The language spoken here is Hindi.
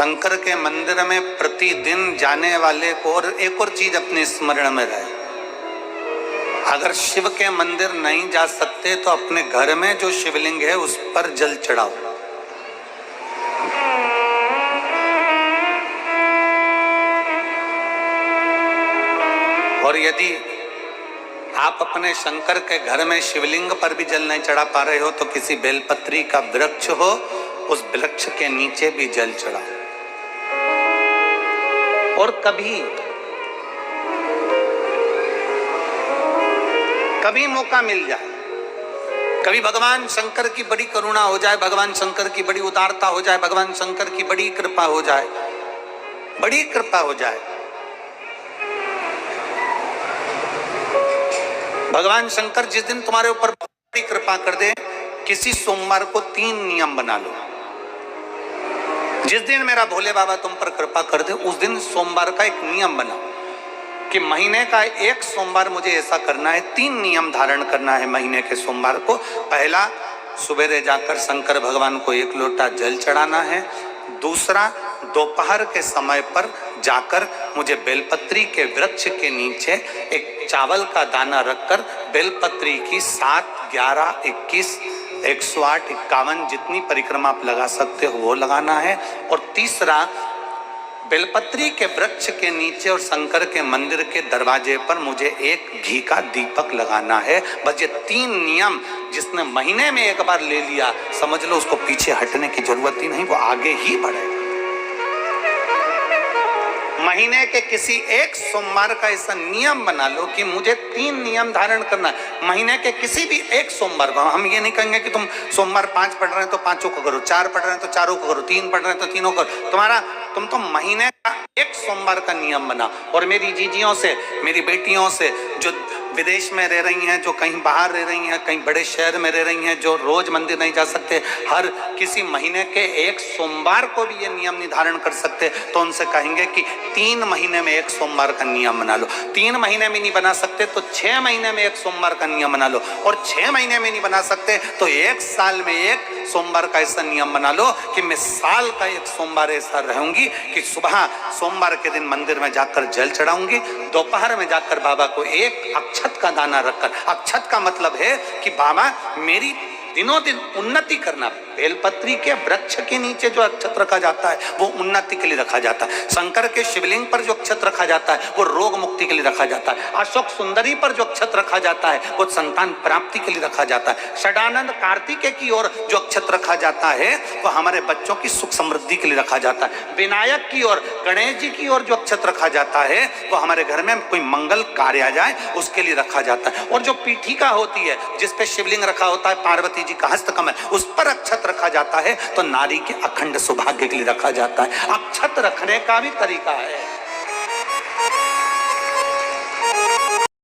शंकर के मंदिर में प्रतिदिन जाने वाले को और एक और चीज अपने स्मरण में रहे, अगर शिव के मंदिर नहीं जा सकते तो अपने घर में जो शिवलिंग है उस पर जल चढ़ाओ। और यदि आप अपने शंकर के घर में शिवलिंग पर भी जल नहीं चढ़ा पा रहे हो तो किसी बेलपत्री का वृक्ष हो, उस वृक्ष के नीचे भी जल चढ़ाओ। और कभी मौका मिल जाए, कभी भगवान शंकर की बड़ी करुणा हो जाए, भगवान शंकर की बड़ी उदारता हो जाए, भगवान शंकर की बड़ी कृपा हो जाए, बड़ी कृपा हो जाए, भगवान शंकर जिस दिन तुम्हारे ऊपर बड़ी कृपा कर दे, किसी सोमवार को 3 नियम बना लो। जिस दिन मेरा भोले बाबा तुम पर कृपा कर दे उस दिन सोमवार का एक नियम बनाओ कि महीने का एक सोमवार मुझे ऐसा करना है, 3 नियम धारण करना है महीने के सोमवार को। पहला, सुबह जाकर शंकर भगवान को 1 लोटा जल चढ़ाना है। दूसरा, दोपहर के समय पर जाकर मुझे बेलपत्री के वृक्ष के नीचे एक चावल का दाना रखकर बेलपत्री की 7, 11, 21, 108, 51 जितनी परिक्रमा आप लगा सकते हो वो लगाना है। और तीसरा, बेलपत्री के वृक्ष के नीचे और शंकर के मंदिर के दरवाजे पर मुझे एक घी का दीपक लगाना है। बस ये 3 नियम जिसने महीने में एक बार ले लिया, समझ लो उसको पीछे हटने की जरूरत ही नहीं, वो आगे ही बढ़ेगा। महीने के किसी एक सोमवार का ऐसा नियम बना लो कि मुझे 3 नियम धारण करना है। महीने के किसी भी एक सोमवार को, हम ये नहीं कहेंगे कि तुम सोमवार 5 पढ़ रहे हैं तो 5 को करो, 4 पढ़ रहे हैं तो 4 को करो, 3 पढ़ रहे हैं तो 3 को करो। तुम तो महीने का एक सोमवार का नियम बना। और मेरी जीजियों से, मेरी बेटियों से जो विदेश में रह रही हैं, जो कहीं बाहर रह रही हैं, कहीं बड़े शहर में रह रही हैं, जो रोज मंदिर नहीं जा सकते, हर किसी महीने के एक सोमवार को भी ये नियम निर्धारण कर सकते, तो उनसे कहेंगे कि 3 महीने में एक सोमवार का नियम बना लो। 3 महीने में नहीं बना सकते तो 6 महीने में एक सोमवार का नियम बना लो। और 6 महीने में नहीं बना सकते तो 1 साल में एक सोमवार का ऐसा नियम बना लो कि मैं साल का एक सोमवार ऐसा रहूंगी कि सुबह सोमवार के दिन मंदिर में जाकर जल चढ़ाऊंगी, दोपहर में जाकर बाबा को एक अक्षत का दाना रखकर, अक्षत का मतलब है कि बाबा मेरी दिनों दिन उन्नति करना। बेलपत्री के वृक्ष के नीचे जो अक्षत रखा जाता है वो उन्नति के लिए रखा जाता है। शंकर के शिवलिंग पर जो अक्षत रखा जाता है वो रोग मुक्ति के लिए रखा जाता है। अशोक सुंदरी पर जो अक्षत रखा जाता है वो संतान प्राप्ति के लिए रखा जाता है। षडानंद कार्तिकेय की ओर जो अक्षत रखा जाता है वो हमारे बच्चों की सुख समृद्धि के लिए रखा जाता है। विनायक की ओर, गणेश जी की ओर जो अक्षत रखा जाता है वो हमारे घर में कोई मंगल कार्य आ जाए उसके लिए रखा जाता है। और जो पीठिका होती है जिसपे शिवलिंग रखा होता है, पार्वती जी का हस्तकमल, उस पर अक्षत रखा जाता है तो नारी के अखंड सौभाग्य के लिए रखा जाता है। अक्षत रखने का भी तरीका है।